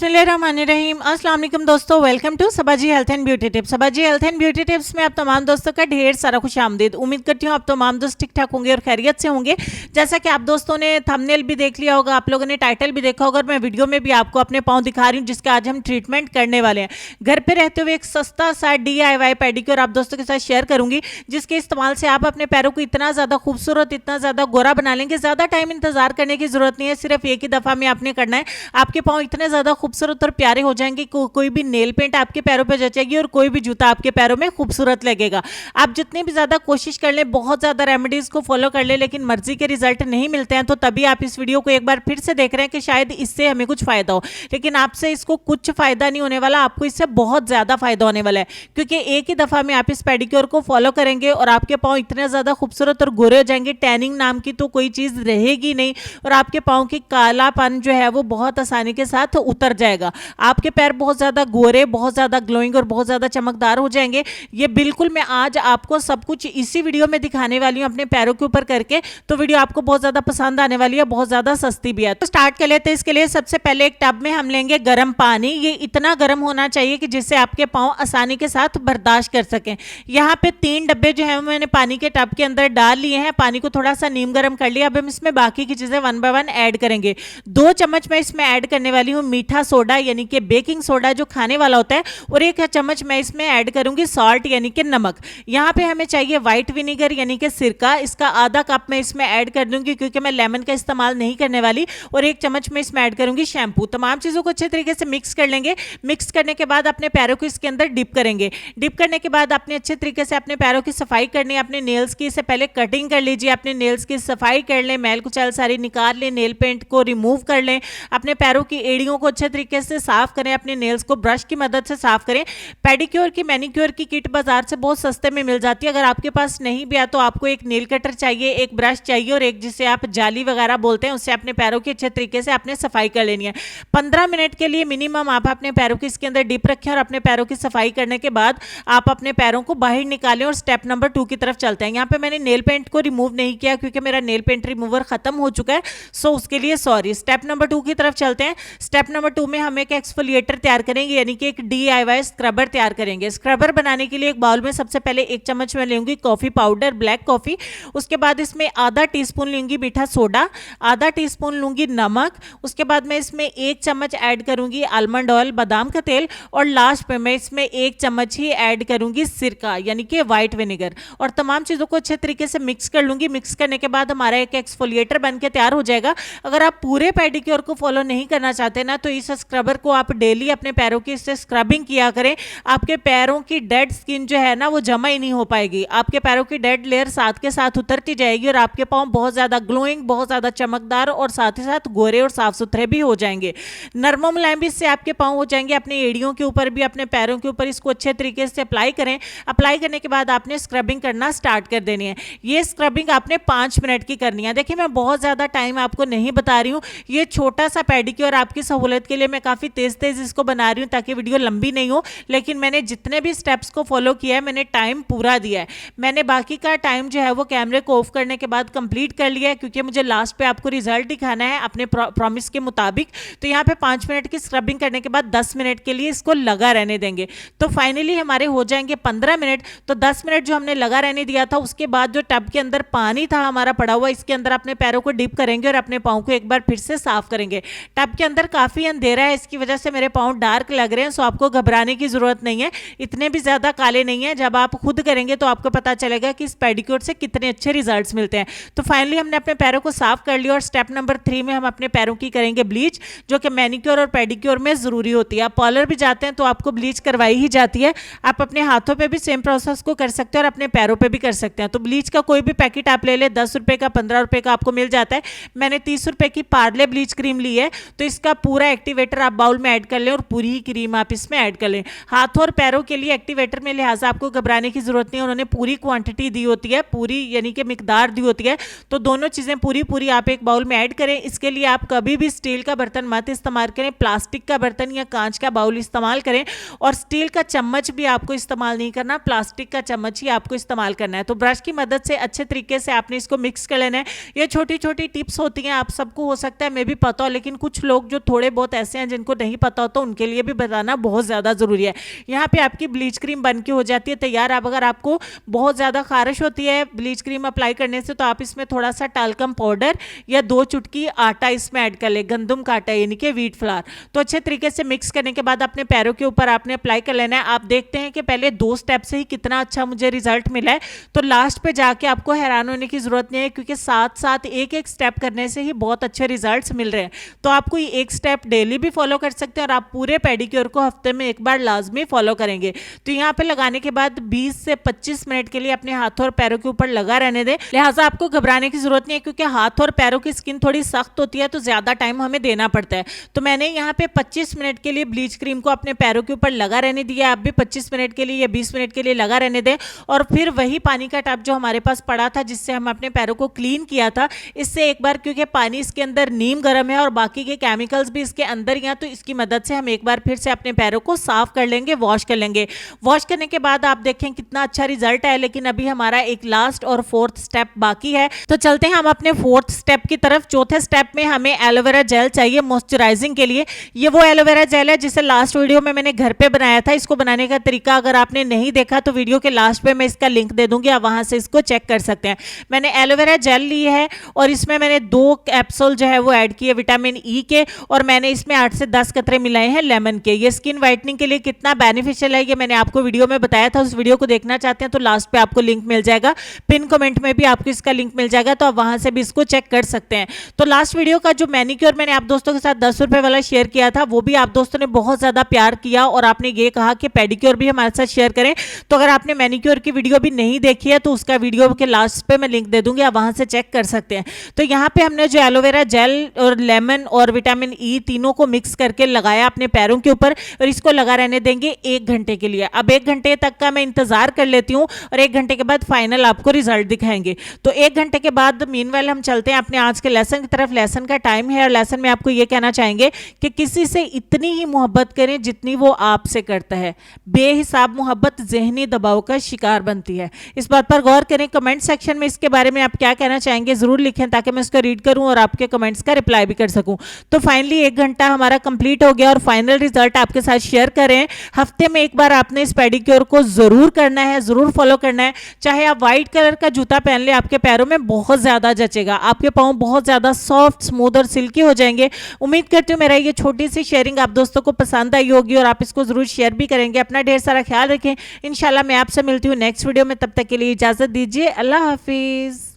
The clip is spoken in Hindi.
बिस्मिल्लाहिर्रहमानिर्रहीम। अस्सलाम वालेकुम दोस्तों, welcome to Sabaji health and beauty tips. Sabaji health and beauty tips में आप तमाम दोस्तों का ढेर सारा खुश आमदीद। उम्मीद करती हूँ आप तमाम दोस्त ठीक ठाक होंगे और खैरियत से होंगे। जैसा कि आप दोस्तों ने थंबनेल भी देख लिया होगा, आप लोगों ने टाइटल भी देखा होगा और मैं वीडियो में भी आपको अपने पाँव दिखा रही हूँ जिसका आज हम ट्रीटमेंट करने वाले हैं। घर पर रहते हुए एक सस्ता सा DIY पेडिक्योर आप दोस्तों के साथ शेयर करूंगी, जिसके इस्तेमाल से आप अपने पैरों को इतना ज़्यादा खूबसूरत, इतना ज़्यादा गोरा बना लेंगे। ज़्यादा टाइम इंतजार करने की जरूरत नहीं है, सिर्फ एक ही दफ़ा में आपने करना है। आपके पाँव इतने ज़्यादा खूबसूरत और प्यारे हो जाएंगे, कोई भी नेल पेंट आपके पैरों पे जचेगी और कोई भी जूता आपके पैरों में खूबसूरत लगेगा। आप जितनी भी ज़्यादा कोशिश कर लें, बहुत ज़्यादा रेमेडीज़ को फॉलो कर ले, लेकिन मर्जी के रिजल्ट नहीं मिलते हैं, तो तभी आप इस वीडियो को एक बार फिर से देख रहे हैं कि शायद इससे हमें कुछ फ़ायदा हो। लेकिन आपसे इसको कुछ फ़ायदा नहीं होने वाला, आपको इससे बहुत ज़्यादा फ़ायदा होने वाला है, क्योंकि एक ही दफ़ा में आप इस पेडिक्योर को फॉलो करेंगे और आपके पाँव इतने ज़्यादा खूबसूरत और गोरे हो जाएंगे, टैनिंग नाम की तो कोई चीज़ रहेगी नहीं और आपके पाँव की कालापन जो है वो बहुत आसानी के साथ उतर जाएगा। आपके पैर बहुत ज़्यादा गोरे, बहुत ज़्यादा ग्लोइंग और बहुत ज़्यादा चमकदार हो जाएंगे। ये बिल्कुल मैं आज आपको सब कुछ इसी वीडियो में दिखाने वाली हूँ अपने पैरों के ऊपर करके, तो वीडियो आपको बहुत ज़्यादा पसंद आने वाली है, बहुत ज़्यादा सस्ती भी है। तो स्टार्ट कर लेते हैं। इसके लिए सबसे पहले एक टब में हम लेंगे गर्म पानी। ये इतना गर्म होना चाहिए कि जिससे आपके पाँव आसानी के साथ बर्दाश्त कर सकें। यहाँ पे 3 डब्बे जो है मैंने पानी के टब के अंदर डाल लिए हैं। पानी को थोड़ा सा नीम गर्म कर लिया। अब हम इसमें बाकी की चीज़ें 1 बाय 1 ऐड करेंगे। 2 चम्मच मैं इसमें ऐड करने वाली हूँ मीठा सोडा यानी कि बेकिंग सोडा जो खाने वाला होता है, और 1 चम्मच मैं इसमें ऐड करूंगी सॉल्ट यानी कि नमक। यहाँ पे हमें चाहिए व्हाइट विनेगर यानी कि सिरका, इसका आधा कप मैं इसमें ऐड कर दूंगी क्योंकि मैं लेमन का इस्तेमाल नहीं करने वाली, और 1 चम्मच में इसमें ऐड करूंगी शैम्पू। तमाम चीज़ों को अच्छे तरीके से मिक्स कर लेंगे। मिक्स करने के बाद अपने पैरों को इसके अंदर डिप करेंगे। डिप करने के बाद आपने अच्छे तरीके से अपने पैरों की सफाई करनी है। अपने नेल्स की इससे पहले कटिंग कर लीजिए, अपने नेल्स की सफाई कर लें, मैल कुचैल सारी निकाल लें, नेल पेंट को रिमूव कर लें, अपने पैरों की एड़ियों को अच्छे तरीके से साफ करें, अपने नेल्स को ब्रश की मदद से साफ करें। पेडिक्योर की मैनिक्योर की किट बाजार से बहुत सस्ते में मिल जाती है। अगर आपके पास नहीं भी है तो आपको एक नेल कटर चाहिए, एक ब्रश चाहिए और एक जिसे आप जाली वगैरह बोलते हैं, उससे अपने पैरों की अच्छे तरीके से आपने सफाई कर लेनी है। 15 मिनट के लिए मिनिमम आप अपने पैरों की इसके अंदर डिप रखें और अपने पैरों की सफाई करने के बाद आप अपने पैरों को बाहर निकालें और स्टेप नंबर 2 की तरफ चलते हैं। यहाँ पे मैंने नेल पेंट को रिमूव नहीं किया क्योंकि मेरा नेल पेंट रिमूवर खत्म हो चुका है, सो उसके लिए सॉरी। स्टेप नंबर 2 की तरफ चलते हैं। स्टेप नंबर 2 में हम एक एक्सफोलिएटर तैयार करेंगे यानी कि एक DIY स्क्रबर तैयार करेंगे। स्क्रबर बनाने के लिए एक बाउल में सबसे पहले 1 चम्मच में लूंगी कॉफी पाउडर, ब्लैक कॉफी। उसके बाद इसमें आधा टीस्पून लूंगी मीठा सोडा, आधा टीस्पून लूंगी नमक। उसके बाद मैं इसमें 1 चम्मच ऐड करूंगी आलमंड ऑयल, बादाम का तेल, और लास्ट पे मैं इसमें 1 चम्मच ही ऐड करूंगी सिरका यानी कि व्हाइट विनेगर, और तमाम चीज़ों को अच्छे तरीके से मिक्स कर लूंगी। मिक्स करने के बाद हमारा एक एक्सफोलिएटर बन के तैयार हो जाएगा। अगर आप पूरे पेडिक्योर को फॉलो नहीं करना चाहते ना, तो इस स्क्रबर को आप डेली अपने पैरों की इससे स्क्रबिंग किया करें। आपके पैरों की डेड स्किन जो है ना वो जमा ही नहीं हो पाएगी, आपके पैरों की डेड लेयर साथ के साथ उतरती जाएगी और आपके पाँव बहुत ज़्यादा ग्लोइंग, बहुत ज़्यादा चमकदार और साथ ही साथ गोरे और साफ सुथरे भी हो जाएंगे। नरम मुलायम भी इससे आपके पाँव हो जाएंगे। अपने एड़ियों के ऊपर भी, अपने पैरों के ऊपर इसको अच्छे तरीके से अप्लाई करें। अप्लाई करने के बाद आपने स्क्रबिंग करना स्टार्ट कर देनी है। ये स्क्रबिंग आपने 5 मिनट की करनी है। देखिए मैं बहुत ज़्यादा टाइम आपको नहीं बता रही हूँ, ये छोटा सा पेडिक्योर आपकी सहूलत के लिए मैं काफ़ी तेज़ तेज़ इसको बना रही हूँ ताकि वीडियो लंबी नहीं हो, लेकिन मैंने जितने भी स्टेप्स को फॉलो किया है मैंने टाइम पूरा दिया है। मैंने बाकी का टाइम जो है वो कैमरे को ऑफ करने के बाद कंप्लीट कर लिया है क्योंकि मुझे लास्ट पे आपको रिजल्ट दिखाना है अपने प्रॉमिस के मुताबिक। तो यहाँ पे 5 मिनट की स्क्रबिंग करने के बाद 10 मिनट के लिए इसको लगा रहने देंगे। तो फाइनली हमारे हो जाएंगे 15 मिनट। तो 10 मिनट जो हमने लगा रहने दिया था, उसके बाद जो टब के अंदर पानी था हमारा पड़ा हुआ, इसके अंदर अपने पैरों को डिप करेंगे और अपने पाँव को एक बार फिर से साफ करेंगे। टब के अंदर काफ़ी अंधेरा है, इसकी वजह से मेरे पाँव डार्क लग रहे हैं, सो आपको घबराने की ज़रूरत नहीं है, इतने भी ज़्यादा काले नहीं है। जब आप खुद करेंगे तो आपको पता चलेगा कि इस पेडिक्योर से कितने अच्छे रिजल्ट्स मिलते हैं। तो फाइनली हमने अपने पैरों को साफ कर लिया और स्टेप नंबर 3 में हम अपने पैरों की करेंगे ब्लीच, जो कि मैनिक्योर और पेडिक्योर में ज़रूरी होती है। आप पार्लर भी जाते हैं तो आपको ब्लीच करवाई ही जाती है। आप अपने हाथों पे भी सेम प्रोसेस को कर सकते हैं और अपने पैरों पे भी कर सकते हैं। तो ब्लीच का कोई भी पैकेट आप ले लें, 10 रुपये का, 15 रुपये का आपको मिल जाता है। मैंने 30 रुपये की पार्ले ब्लीच क्रीम ली है, तो इसका पूरा एक्टिवेटर आप बाउल में ऐड कर लें और पूरी ही क्रीम आप इसमें ऐड कर लें। हाथों और पैरों के लिए एक्टिवेटर में लिहाजा आपको घबराने की जरूरत नहीं है, उन्होंने पूरी क्वांटिटी दी होती है, पूरी यानी कि मिकदार दी होती है। तो दोनों चीज़ें पूरी आप एक बाउल में ऐड करें। इसके लिए आप कभी भी स्टील का बर्तन मत इस्तेमाल करें, प्लास्टिक का बर्तन या कांच का बाउल इस्तेमाल करें, और स्टील का चम्मच भी आपको इस्तेमाल नहीं करना, प्लास्टिक का चम्मच ही आपको इस्तेमाल करना है। तो ब्रश की मदद से अच्छे तरीके से आपने इसको मिक्स कर लेना है। ये छोटी छोटी टिप्स होती हैं, आप सबको हो सकता है मैं भी पता हो, लेकिन कुछ लोग जो थोड़े बहुत ऐसे हैं जिनको नहीं पता होता, उनके लिए भी बताना बहुत ज़्यादा ज़रूरी है। यहाँ पे आपकी ब्लीच क्रीम बन के हो जाती है तैयार। अब अगर आपको बहुत ज़्यादा खारिश होती है ब्लीच क्रीम अप्लाई करने से, तो आप इसमें थोड़ा सा टाल्कम पाउडर या 2 चुटकी आटा इसमें ऐड कर ले, गंदम का आटा यानी कि व्हीट फ्लावर। तो अच्छे तरीके से मिक्स करने के बाद अपने पैरों के ऊपर आपने अप्लाई कर लेना है। आप देखते हैं कि पहले 2 स्टेप से ही कितना अच्छा मुझे रिजल्ट मिला है, तो लास्ट पे जाके आपको हैरान होने की जरूरत नहीं है, क्योंकि साथ साथ एक एक स्टेप करने से ही बहुत अच्छे रिजल्ट्स मिल रहे हैं। तो आपको ये एक स्टेप डेली भी फॉलो कर सकते हैं और आप पूरे पेडिक्योर को हफ्ते में एक बार लाजमी फॉलो करेंगे। तो यहाँ पे लगाने के बाद 20 से 25 मिनट के लिए अपने हाथों और पैरों के ऊपर लगा रहने दें। लिहाजा आपको घबराने की जरूरत नहीं है, क्योंकि हाथ और पैरों की स्किन थोड़ी सख्त होती है, तो ज्यादा टाइम हमें देना पड़ता है। तो मैंने यहाँ पे 25 मिनट के लिए ब्लीच क्रीम को अपने पैरों के ऊपर लगा रहने दिया। आप भी 25 मिनट के लिए या 20 मिनट के लिए लगा रहने दें, और फिर वही पानी का टब जो हमारे पास पड़ा था जिससे हम अपने पैरों को क्लीन किया था, इससे एक बार, क्योंकि पानी इसके अंदर नीम गर्म है और बाकी के केमिकल्स भी इसके अंदर ही हैं, तो इसकी मदद से हम एक बार फिर से अपने पैरों को साफ कर लेंगे, वॉश कर लेंगे। वॉश करने के बाद आप देखें कितना अच्छा रिजल्ट है। लेकिन अभी हमारा एक लास्ट और 4th स्टेप बाकी है, तो चलते हैं हम अपने 4th स्टेप की तरफ। चौथे स्टेप में हमें एलोवेरा जेल चाहिए मॉइस्चराइजिंग के लिए। ये वो एलोवेरा जेल है जिसे लास्ट वीडियो में मैंने घर पे बनाया था। इसको बनाने का तरीका अगर आपने नहीं देखा तो वीडियो के लास्ट पे मैं इसका लिंक दे दूंगी, आप वहां से इसको चेक कर सकते हैं। मैंने एलोवेरा जेल ली है और इसमें मैंने 2 कैप्सूल जो है वो ऐड किए विटामिन ई के, और मैंने इसमें 8 से 10 कतरे मिलाए हैं लेमन के। ये स्किन वाइटनिंग के लिए कितना बेनिफिशियल है ये मैंने आपको वीडियो में बताया था। उस वीडियो को देखना चाहते हैं तो लास्ट पे आपको लिंक मिल जाएगा, पिन कमेंट में भी आपको इसका लिंक मिल जाएगा, तो आप वहां से भी इसको चेक कर सकते हैं। तो लास्ट वीडियो का जो मैनिक्योर मैंने आप दोस्तों के साथ 10 रुपए वाला शेयर किया था, वो भी आप दोस्तों ने बहुत ज्यादा प्यार किया और आपने ये कहा कि पेडिक्योर भी हमारे साथ शेयर करें। तो अगर आपने मैनिक्योर की वीडियो भी नहीं देखी है तो उसका वीडियो के लास्ट पे मैं लिंक दे दूंगी, आप वहां से चेक कर सकते हैं। तो यहाँ पे हमने जो एलोवेरा जेल और लेमन और विटामिन ई तीनों को मिक्स करके लगाया अपने पैरों के ऊपर, और इसको लगा रहने देंगे 1 घंटे के लिए। अब 1 घंटे तक का मैं इंतजार कर लेती हूँ और 1 घंटे के बाद फाइनल आपको रिजल्ट दिखाएंगे। तो 1 घंटे के बाद मीनवाइल हम चलते हैं अपने आज के लेसन की तरफ। लेसन का टाइम है और लेसन में आपको ये कहना चाहेंगे कि किसी से इतनी ही मोहब्बत करें जितनी वो आपसे करता है। बेहिसाब मोहब्बत ज़हनी दबाव का शिकार बनती है। इस बात पर गौर करें। कमेंट सेक्शन में इसके बारे में आप क्या कहना चाहेंगे जरूर लिखें, ताकि मैं इसको रीड करूं और आपके कमेंट्स का रिप्लाई भी कर सकूं। तो फाइनली 1 घंटा हमारा कंप्लीट हो गया और फाइनल रिजल्ट आपके साथ शेयर करें। हफ्ते में एक बार आपने इस पेडिक्योर को जरूर करना है, जरूर फॉलो करना है। चाहे आप व्हाइट कलर का जूता पहन ले, आपके पैरों में बहुत ज्यादा जचेगा, आपके पाँव बहुत ज्यादा सॉफ्ट, स्मूथ और सिल्की हो जाएंगे। उम्मीद करती हूँ मेरा ये छोटी सी शेयरिंग आप दोस्तों को पसंद आई होगी और आप इसको जरूर शेयर भी करेंगे। अपना ढेर सारा ख्याल रखें। इंशाल्लाह मैं आपसे मिलती हूँ नेक्स्ट वीडियो में, तब तक के लिए इजाजत दीजिए। अल्लाह हाफिज।